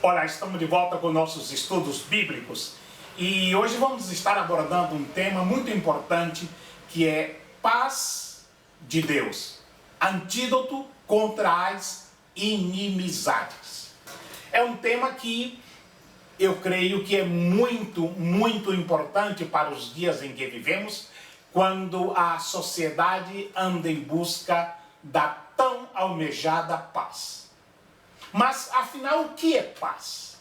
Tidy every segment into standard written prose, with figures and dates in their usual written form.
Olá, estamos de volta com nossos estudos bíblicos e hoje vamos estar abordando um tema muito importante que é paz de Deus, antídoto contra as inimizades. É um tema que eu creio que é muito importante para os dias em que vivemos, quando a sociedade anda em busca da tão almejada paz. Mas, afinal, o que é paz?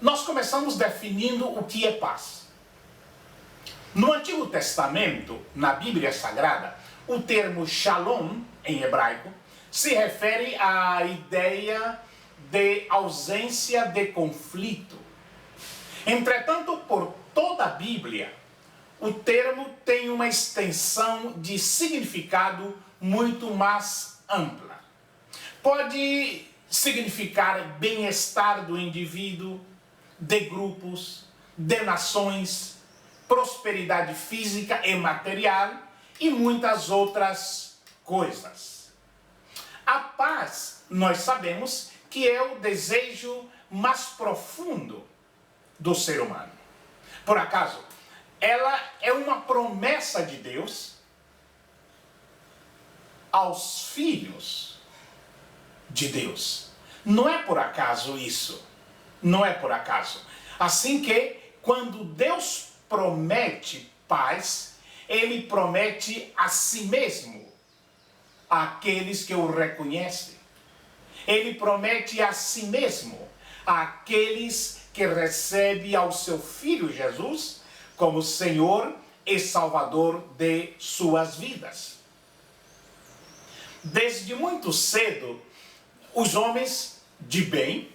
Nós começamos definindo o que é paz. No Antigo Testamento, na Bíblia Sagrada, o termo shalom, em hebraico, se refere à ideia de ausência de conflito. Entretanto, por toda a Bíblia, o termo tem uma extensão de significado muito mais ampla. Pode significar bem-estar do indivíduo, de grupos, de nações, prosperidade física e material e muitas outras coisas. A paz, nós sabemos que é o desejo mais profundo do ser humano. Por acaso, ela é uma promessa de Deus aos filhos de Deus. Não é por acaso isso. Não é por acaso. Assim que, quando Deus promete paz, Ele promete a si mesmo àqueles que o reconhecem. Ele promete a si mesmo àqueles que recebem ao seu Filho Jesus como Senhor e Salvador de suas vidas. Desde muito cedo, os homens de bem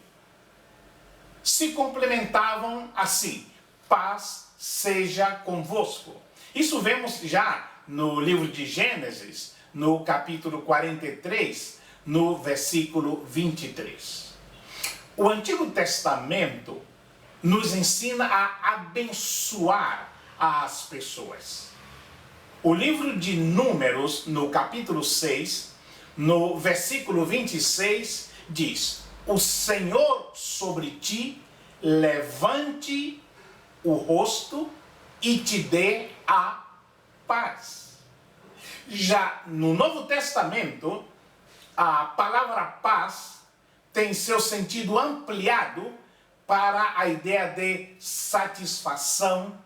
se complementavam assim: paz seja convosco. Isso vemos já no livro de Gênesis, no capítulo 43, no versículo 23. O Antigo Testamento nos ensina a abençoar as pessoas. O livro de Números, no capítulo 6, no versículo 26, diz: o Senhor sobre ti levante o rosto e te dê a paz. Já no Novo Testamento, a palavra paz tem seu sentido ampliado para a ideia de satisfação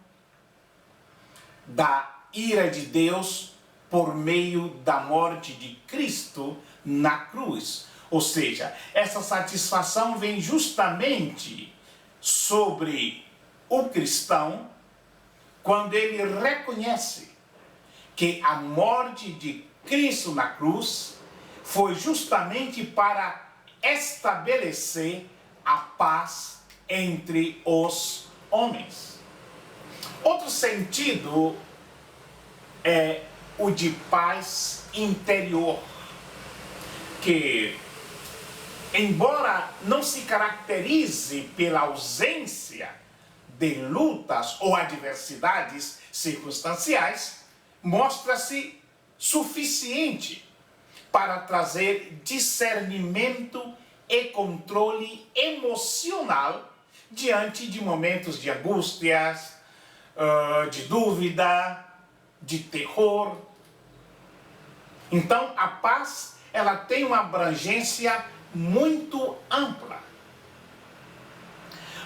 da ira de Deus por meio da morte de Cristo na cruz. Ou seja, essa satisfação vem justamente sobre o cristão quando ele reconhece que a morte de Cristo na cruz foi justamente para estabelecer a paz entre os homens. Outro sentido é o de paz interior, que, embora não se caracterize pela ausência de lutas ou adversidades circunstanciais, mostra-se suficiente para trazer discernimento e controle emocional diante de momentos de angústias, de dúvida, de terror. Então, a paz, ela tem uma abrangência muito ampla.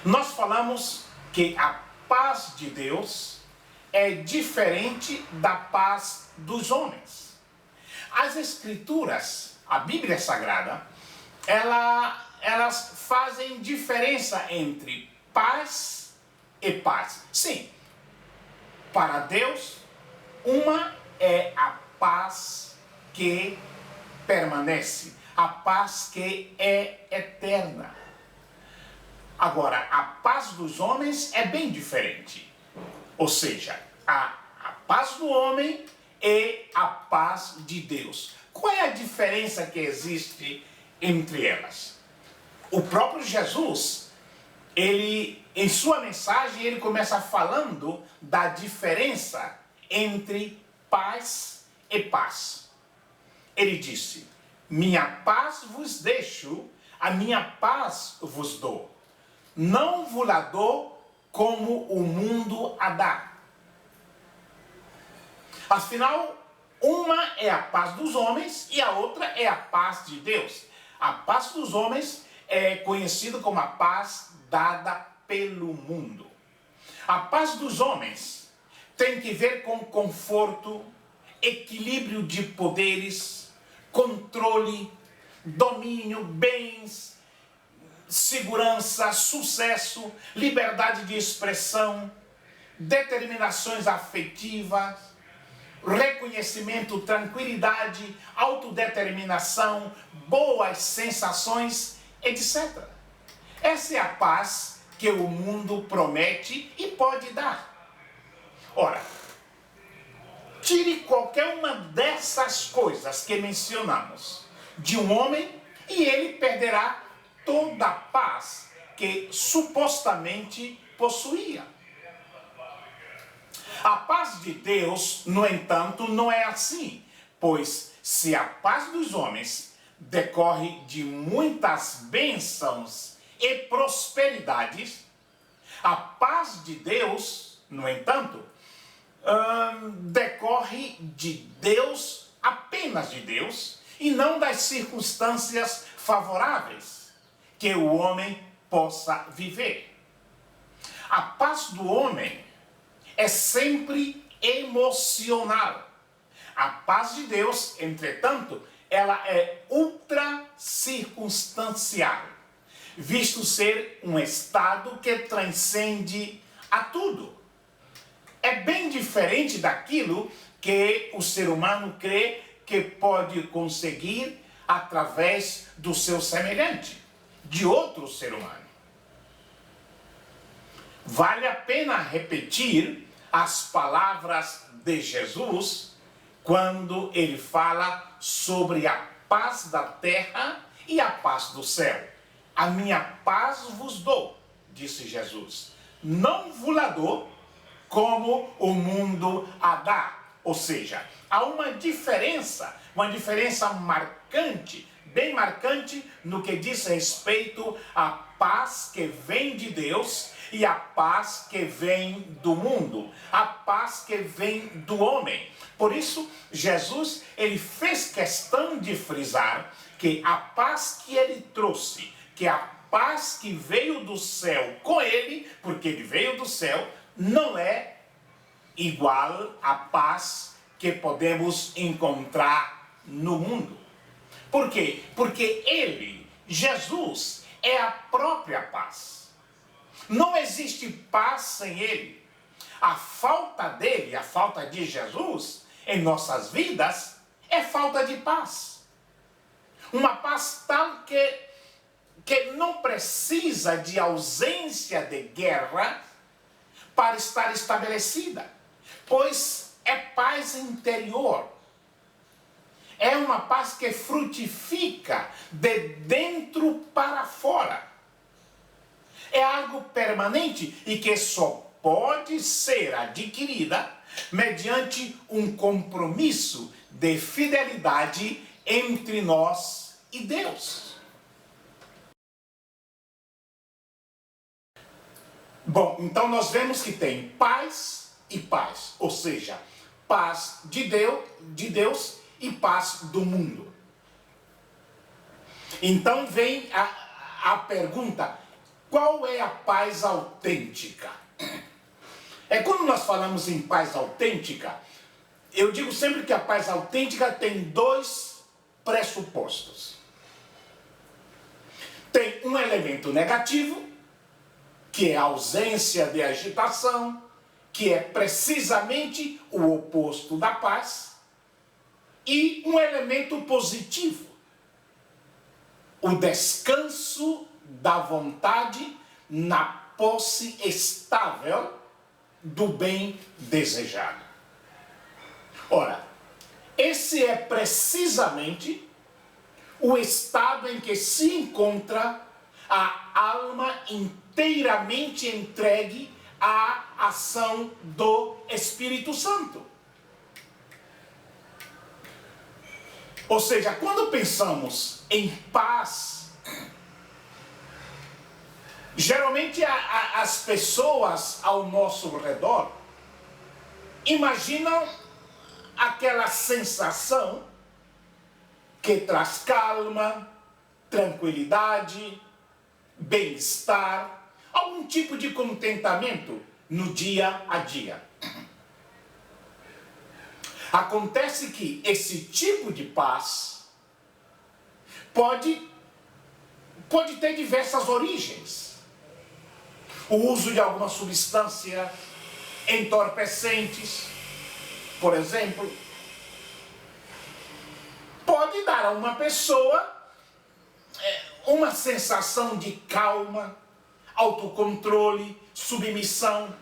Nós falamos que a paz de Deus é diferente da paz dos homens. As Escrituras, a Bíblia Sagrada, elas fazem diferença entre paz e paz. Sim, para Deus, uma é a paz que permanece, a paz que é eterna. Agora, a paz dos homens é bem diferente. Ou seja, a paz do homem e a paz de Deus. Qual é a diferença que existe entre elas? O próprio Jesus, ele, em sua mensagem, ele começa falando da diferença entre paz e paz. Ele disse: minha paz vos deixo, a minha paz vos dou. Não vos la dou como o mundo a dá. Afinal, uma é a paz dos homens e a outra é a paz de Deus. A paz dos homens é conhecida como a paz dada pelo mundo. A paz dos homens tem que ver com conforto, equilíbrio de poderes, controle, domínio, bens, segurança, sucesso, liberdade de expressão, determinações afetivas, reconhecimento, tranquilidade, autodeterminação, boas sensações, etc. Essa é a paz que o mundo promete e pode dar. Ora, tire qualquer uma dessas coisas que mencionamos de um homem e ele perderá toda a paz que supostamente possuía. A paz de Deus, no entanto, não é assim, pois se a paz dos homens decorre de muitas bênçãos e prosperidades, a paz de Deus, no entanto, decorre de Deus, apenas de Deus, e não das circunstâncias favoráveis que o homem possa viver. A paz do homem é sempre emocional. A paz de Deus, entretanto, ela é ultra circunstancial, visto ser um estado que transcende a tudo. É bem diferente daquilo que o ser humano crê que pode conseguir através do seu semelhante, de outro ser humano. Vale a pena repetir as palavras de Jesus quando ele fala sobre a paz da terra e a paz do céu. A minha paz vos dou, disse Jesus. Não vos la dou como o mundo a dá. Ou seja, há uma diferença marcante, bem marcante no que diz respeito à paz que vem de Deus e a paz que vem do mundo, a paz que vem do homem. Por isso, Jesus, ele fez questão de frisar que a paz que ele trouxe, que a paz que veio do céu com ele, porque ele veio do céu, não é igual à paz que podemos encontrar no mundo. Por quê? Porque ele, Jesus, é a própria paz. Não existe paz sem ele. A falta dele, a falta de Jesus em nossas vidas é falta de paz. Uma paz tal que não precisa de ausência de guerra para estar estabelecida, pois é paz interior. É uma paz que frutifica de dentro para fora. É algo permanente e que só pode ser adquirida mediante um compromisso de fidelidade entre nós e Deus. Bom, então nós vemos que tem paz e paz, ou seja, paz de Deus e paz do mundo. Então vem a pergunta: qual é a paz autêntica? Quando nós falamos em paz autêntica, eu digo sempre que a paz autêntica tem dois pressupostos. Tem um elemento negativo, que é a ausência de agitação, que é precisamente o oposto da paz, e um elemento positivo, o descanso da vontade na posse estável do bem desejado. Ora, esse é precisamente o estado em que se encontra a alma inteiramente entregue à ação do Espírito Santo. Ou seja, quando pensamos em paz, Geralmente as pessoas ao nosso redor imaginam aquela sensação que traz calma, tranquilidade, bem-estar, algum tipo de contentamento no dia a dia. Acontece que esse tipo de paz pode ter diversas origens. O uso de alguma substância entorpecentes, por exemplo, pode dar a uma pessoa uma sensação de calma, autocontrole, submissão.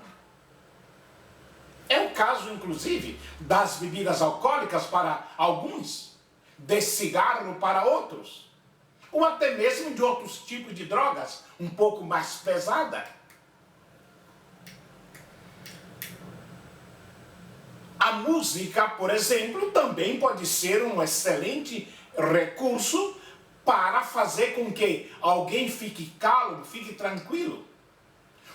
É o caso, inclusive, das bebidas alcoólicas para alguns, de cigarro para outros, ou até mesmo de outros tipos de drogas um pouco mais pesadas. A música, por exemplo, também pode ser um excelente recurso para fazer com que alguém fique calmo, fique tranquilo.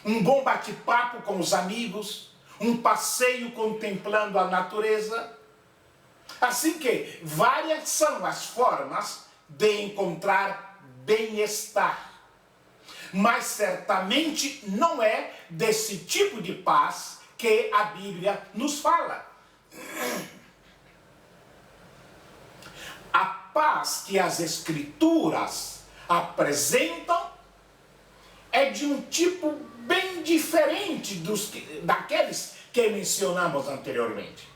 Um bom bate-papo com os amigos, um passeio contemplando a natureza. Assim que várias são as formas de encontrar bem-estar. Mas certamente não é desse tipo de paz que a Bíblia nos fala. A paz que as Escrituras apresentam é de um tipo bem diferente daqueles que mencionamos anteriormente.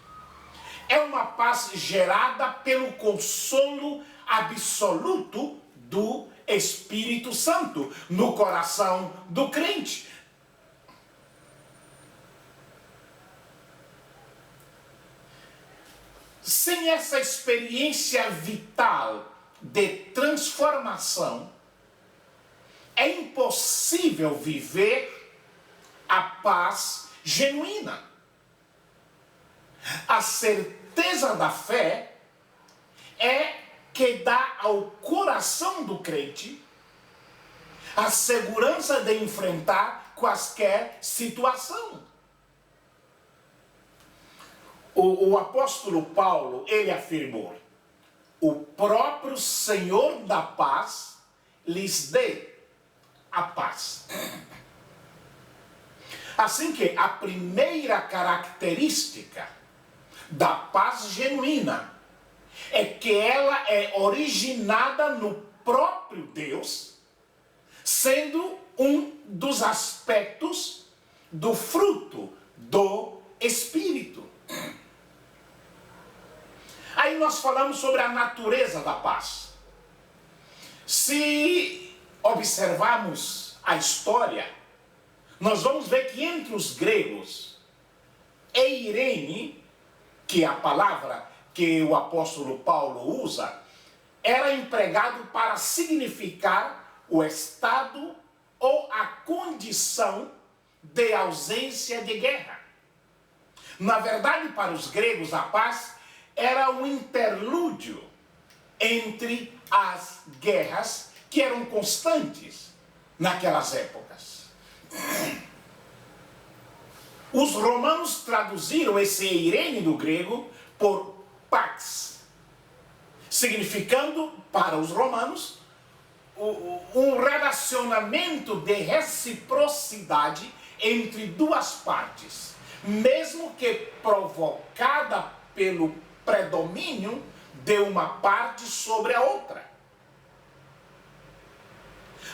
É uma paz gerada pelo consolo absoluto do Espírito Santo no coração do crente. Sem essa experiência vital de transformação, é impossível viver a paz genuína. A certeza da fé é que dá ao coração do crente a segurança de enfrentar quaisquer situação. O apóstolo Paulo, ele afirmou: o próprio Senhor da paz lhes dê a paz. Assim que a primeira característica da paz genuína é que ela é originada no próprio Deus, sendo um dos aspectos do fruto do Espírito. Aí nós falamos sobre a natureza da paz. Se observarmos a história, nós vamos ver que entre os gregos, eirene, que é a palavra que o apóstolo Paulo usa, era empregado para significar o estado ou a condição de ausência de guerra. Na verdade, para os gregos, a paz era um interlúdio entre as guerras que eram constantes naquelas épocas. Os romanos traduziram esse eirene do grego por pax, significando para os romanos um relacionamento de reciprocidade entre duas partes, mesmo que provocada pelo predomínio de uma parte sobre a outra.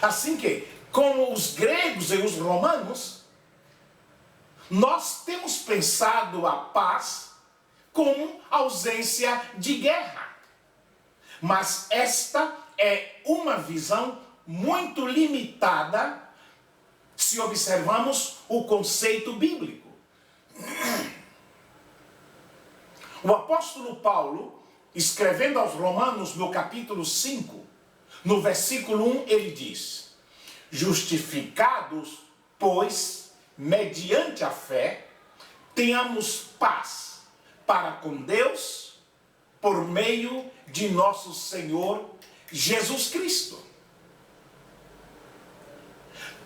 Assim que, como os gregos e os romanos, nós temos pensado a paz como ausência de guerra. Mas esta é uma visão muito limitada se observamos o conceito bíblico. O apóstolo Paulo, escrevendo aos Romanos no capítulo 5, no versículo 1, ele diz: justificados, pois, mediante a fé, tenhamos paz para com Deus por meio de nosso Senhor Jesus Cristo.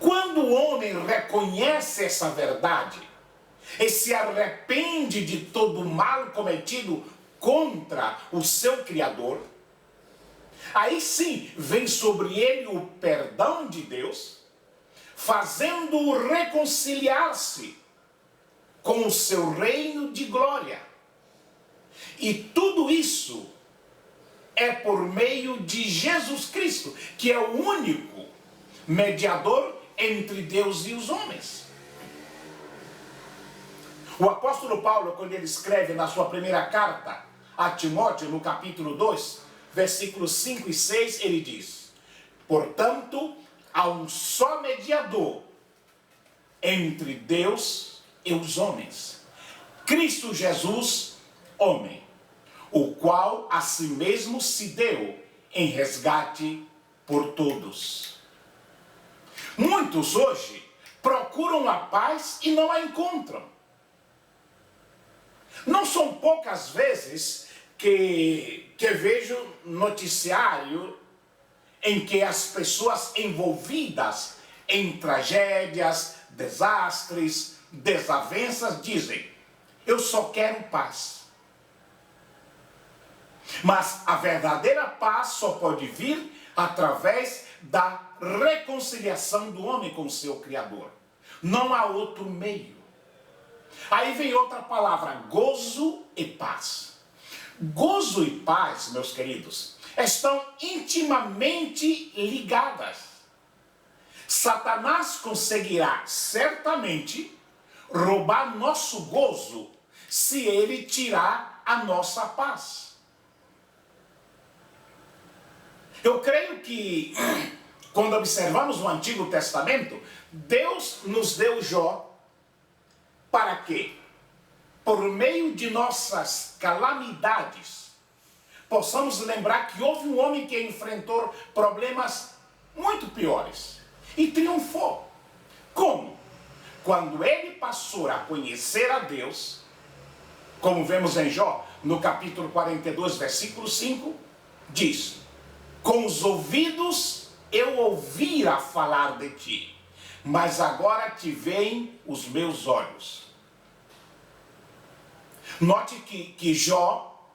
Quando o homem reconhece essa verdade e se arrepende de todo o mal cometido contra o seu Criador, aí sim vem sobre ele o perdão de Deus, fazendo-o reconciliar-se com o seu reino de glória. E tudo isso é por meio de Jesus Cristo, que é o único mediador entre Deus e os homens. O apóstolo Paulo, quando ele escreve na sua primeira carta a Timóteo, no capítulo 2, versículos 5 e 6, ele diz: portanto, há um só mediador entre Deus e os homens, Cristo Jesus, homem, o qual a si mesmo se deu em resgate por todos. Muitos hoje procuram a paz e não a encontram. Não são poucas vezes que vejo noticiário em que as pessoas envolvidas em tragédias, desastres, desavenças dizem: eu só quero paz. Mas a verdadeira paz só pode vir através da reconciliação do homem com o seu Criador. Não há outro meio. Aí vem outra palavra: gozo e paz. Gozo e paz, meus queridos, estão intimamente ligadas. Satanás conseguirá certamente roubar nosso gozo se ele tirar a nossa paz. Eu creio que, quando observamos o Antigo Testamento, Deus nos deu Jó para quê? Por meio de nossas calamidades, possamos lembrar que houve um homem que enfrentou problemas muito piores e triunfou. Como? Quando ele passou a conhecer a Deus, como vemos em Jó, no capítulo 42, versículo 5, diz: com os ouvidos eu ouvira falar de ti, mas agora te veem os meus olhos. Note que Jó,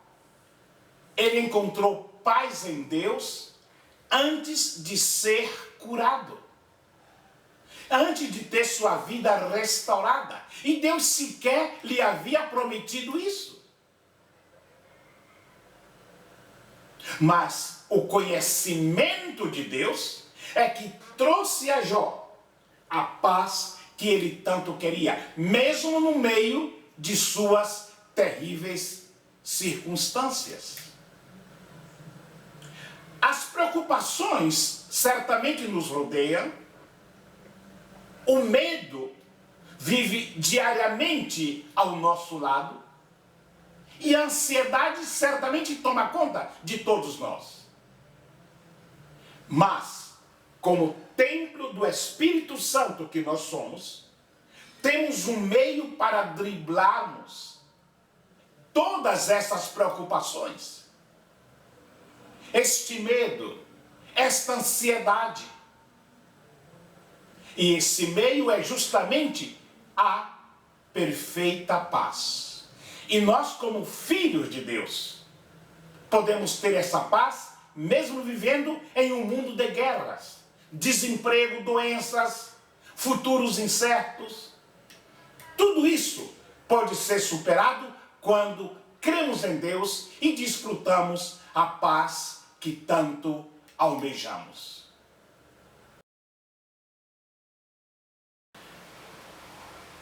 ele encontrou paz em Deus antes de ser curado, antes de ter sua vida restaurada. E Deus sequer lhe havia prometido isso. Mas o conhecimento de Deus é que trouxe a Jó a paz que ele tanto queria, mesmo no meio de suas terríveis circunstâncias. As preocupações certamente nos rodeiam, o medo vive diariamente ao nosso lado, e a ansiedade certamente toma conta de todos nós. Mas, como templo do Espírito Santo que nós somos, temos um meio para driblarmos todas essas preocupações, este medo, esta ansiedade. E esse meio é justamente a perfeita paz. E nós, como filhos de Deus, podemos ter essa paz mesmo vivendo em um mundo de guerras, desemprego, doenças, futuros incertos. Tudo isso pode ser superado quando cremos em Deus e desfrutamos a paz que tanto almejamos.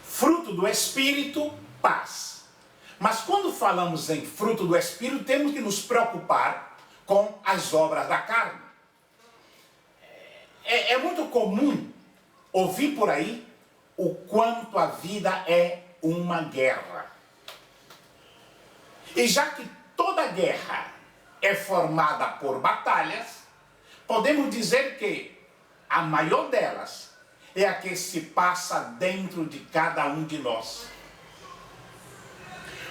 Fruto do Espírito, paz. Mas quando falamos em fruto do Espírito, temos que nos preocupar com as obras da carne. É muito comum ouvir por aí o quanto a vida é uma guerra. E já que toda guerra é formada por batalhas, podemos dizer que a maior delas é a que se passa dentro de cada um de nós.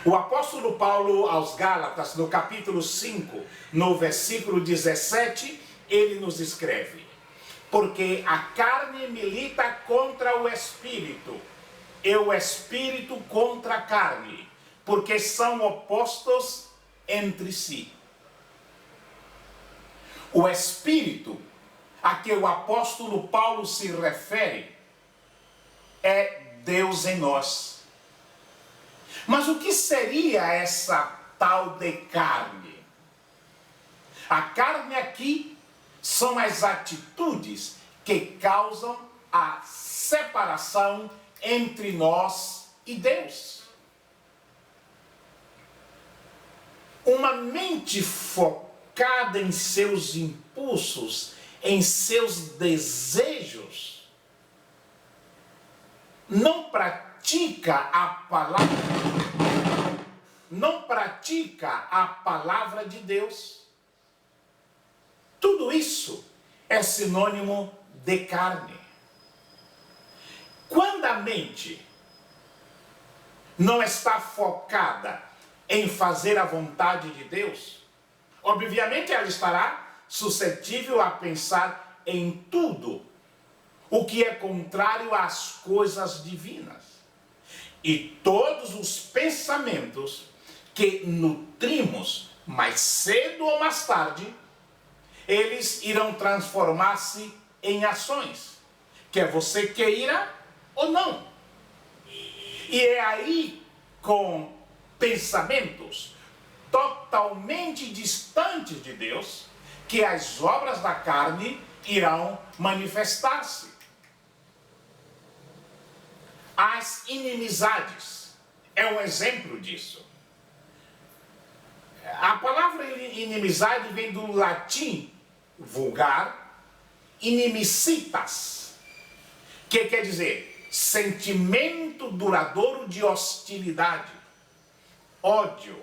O apóstolo Paulo aos Gálatas, no capítulo 5, no versículo 17, ele nos escreve: porque a carne milita contra o espírito, e o espírito contra a carne, porque são opostos entre si. O espírito a que o apóstolo Paulo se refere é Deus em nós. Mas o que seria essa tal de carne? A carne aqui são as atitudes que causam a separação entre nós e Deus. Uma mente focada em seus impulsos, em seus desejos, não pratica a palavra de Deus. Tudo isso é sinônimo de carne. Quando a mente não está focada em fazer a vontade de Deus, obviamente ela estará suscetível a pensar em tudo o que é contrário às coisas divinas. E todos os pensamentos que nutrimos mais cedo ou mais tarde, eles irão transformar-se em ações, quer você queira ou não. E é aí, com pensamentos totalmente distantes de Deus, que as obras da carne irão manifestar-se. As inimizades é um exemplo disso. A palavra inimizade vem do latim vulgar, inimicitas, que quer dizer sentimento duradouro de hostilidade, ódio,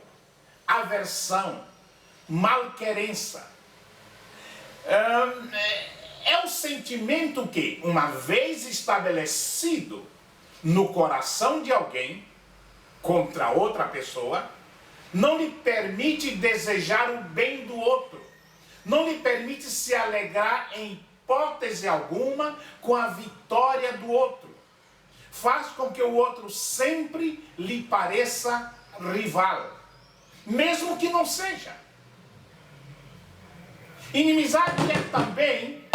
aversão, malquerença. É o sentimento que, uma vez estabelecido no coração de alguém contra outra pessoa, não lhe permite desejar o bem do outro, não lhe permite se alegrar em hipótese alguma com a vitória do outro. Faz com que o outro sempre lhe pareça rival, mesmo que não seja. Inimizade é também,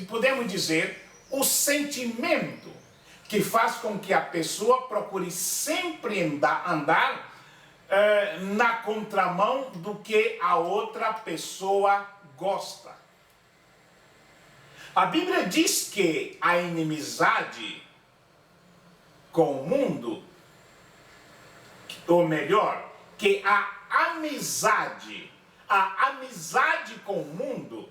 podemos dizer, o sentimento que faz com que a pessoa procure sempre andar na contramão do que a outra pessoa gosta. A Bíblia diz que a inimizade com o mundo, ou melhor, que a amizade com o mundo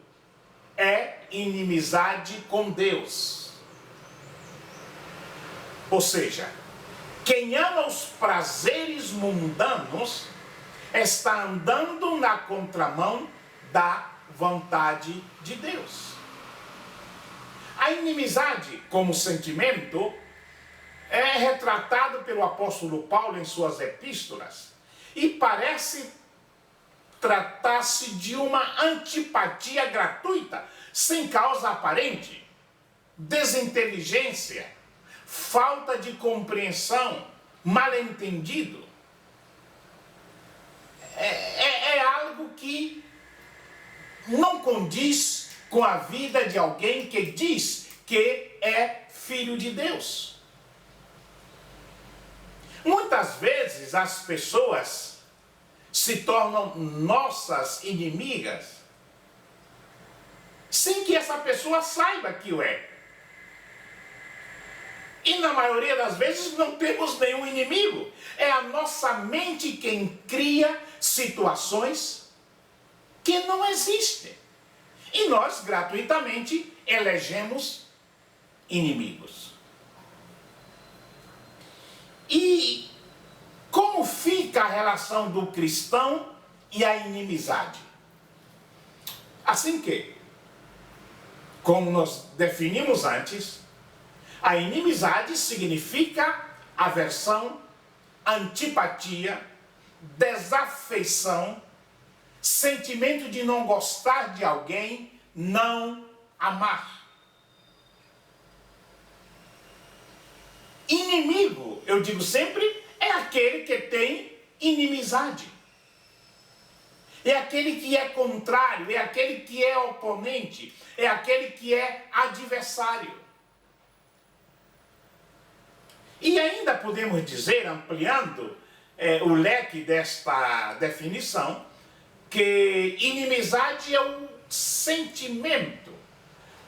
é inimizade com Deus. Ou seja, quem ama os prazeres mundanos está andando na contramão da vontade de Deus. A inimizade como sentimento é retratado pelo apóstolo Paulo em suas epístolas e parece tratar-se de uma antipatia gratuita, sem causa aparente, desinteligência, falta de compreensão, mal-entendido. É algo que não condiz com a vida de alguém que diz que é filho de Deus. Muitas vezes as pessoas se tornam nossas inimigas sem que essa pessoa saiba que o é. E na maioria das vezes não temos nenhum inimigo. É a nossa mente quem cria situações que não existem. E nós gratuitamente elegemos inimigos. E como fica a relação do cristão e a inimizade? Assim que, como nós definimos antes, a inimizade significa aversão, antipatia, desafeição, sentimento de não gostar de alguém, não amar. Inimigo, eu digo sempre, é aquele que tem inimizade. É aquele que é contrário, é aquele que é oponente, é aquele que é adversário. E ainda podemos dizer, ampliando o leque desta definição, que inimizade é um sentimento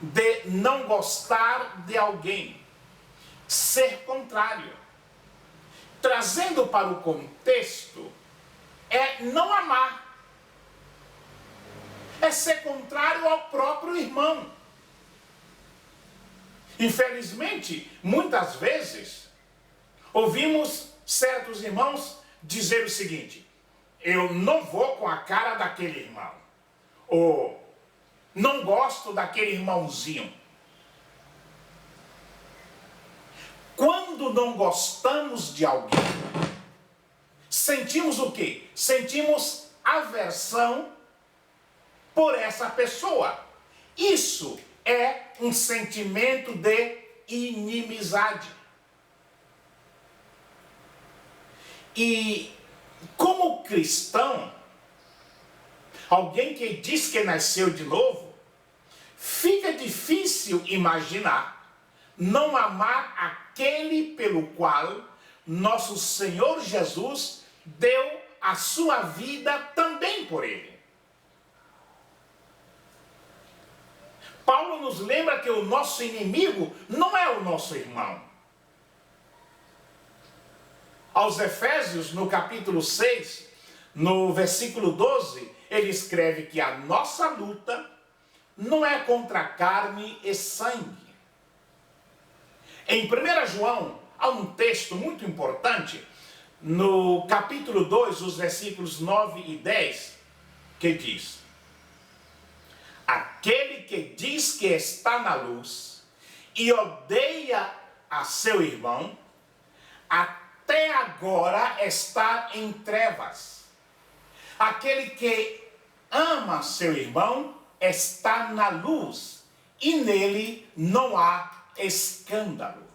de não gostar de alguém, ser contrário. Trazendo para o contexto, é não amar. É ser contrário ao próprio irmão. Infelizmente, muitas vezes, ouvimos certos irmãos dizer o seguinte: eu não vou com a cara daquele irmão, ou não gosto daquele irmãozinho. Quando não gostamos de alguém, sentimos o quê? Sentimos aversão por essa pessoa. Isso é um sentimento de inimizade. E como cristão, alguém que diz que nasceu de novo, fica difícil imaginar não amar aquele pelo qual nosso Senhor Jesus deu a sua vida também por ele. Paulo nos lembra que o nosso inimigo não é o nosso irmão. Aos Efésios, no capítulo 6, no versículo 12, ele escreve que a nossa luta não é contra carne e sangue. Em 1 João, há um texto muito importante, no capítulo 2, os versículos 9 e 10, que diz: aquele que diz que está na luz e odeia a seu irmão, até agora está em trevas. Aquele que ama seu irmão está na luz e nele não há escândalo.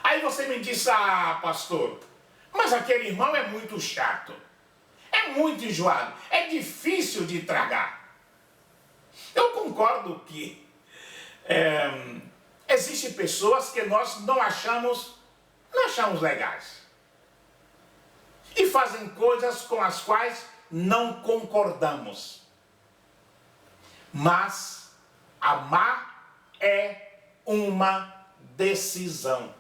Aí você me diz: ah, pastor, mas aquele irmão é muito chato, é muito enjoado, é difícil de tragar. Eu concordo que existem pessoas que nós não achamos legais e fazem coisas com as quais não concordamos. Mas amar é uma decisão.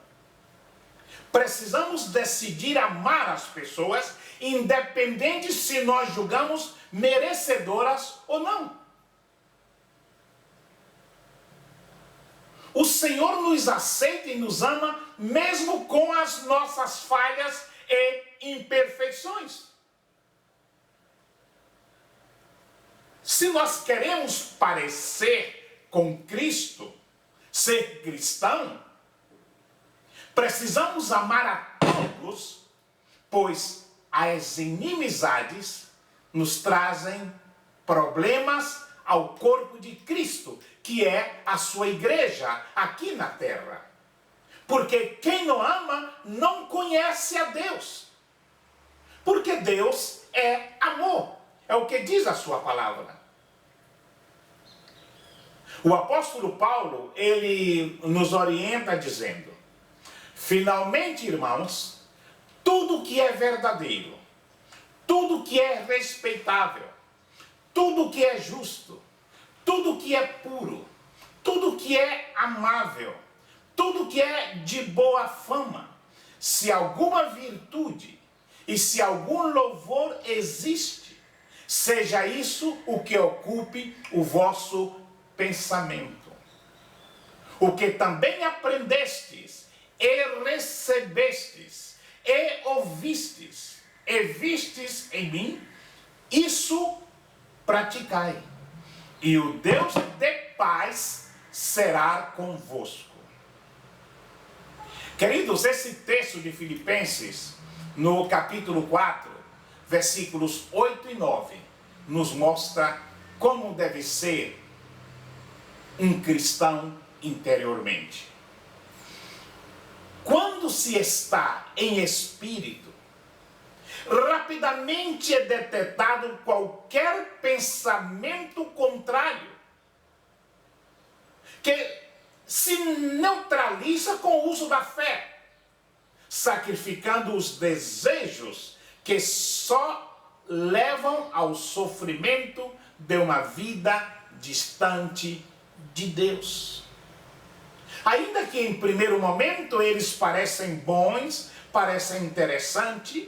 Precisamos decidir amar as pessoas, independente se nós julgamos merecedoras ou não. O Senhor nos aceita e nos ama mesmo com as nossas falhas e imperfeições. Se nós queremos parecer com Cristo, ser cristão, precisamos amar a todos, pois as inimizades nos trazem problemas ao corpo de Cristo, que é a sua igreja aqui na terra. Porque quem não ama não conhece a Deus. Porque Deus é amor. É o que diz a sua palavra. O apóstolo Paulo, ele nos orienta dizendo: finalmente, irmãos, tudo que é verdadeiro, tudo que é respeitável, tudo que é justo, tudo que é puro, tudo que é amável, tudo que é de boa fama, se alguma virtude e se algum louvor existe, seja isso o que ocupe o vosso pensamento. O que também aprendestes e recebestes e ouvistes e vistes em mim, isso praticai, e o Deus de paz será convosco. Queridos, esse texto de Filipenses, no capítulo 4, versículos 8 e 9, nos mostra como deve ser um cristão interiormente. Quando se está em espírito, rapidamente é detectado qualquer pensamento contrário, que se neutraliza com o uso da fé, sacrificando os desejos que só levam ao sofrimento de uma vida distante de Deus. Ainda que em primeiro momento eles parecem bons, parecem interessantes,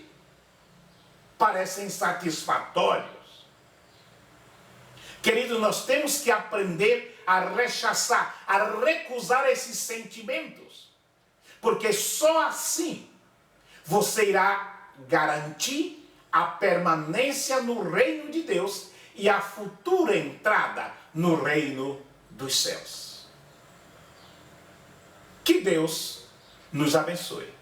parecem satisfatórios. Querido, nós temos que aprender a rechaçar, a recusar esses sentimentos, porque só assim você irá garantir a permanência no reino de Deus e a futura entrada no reino dos céus. Que Deus nos abençoe.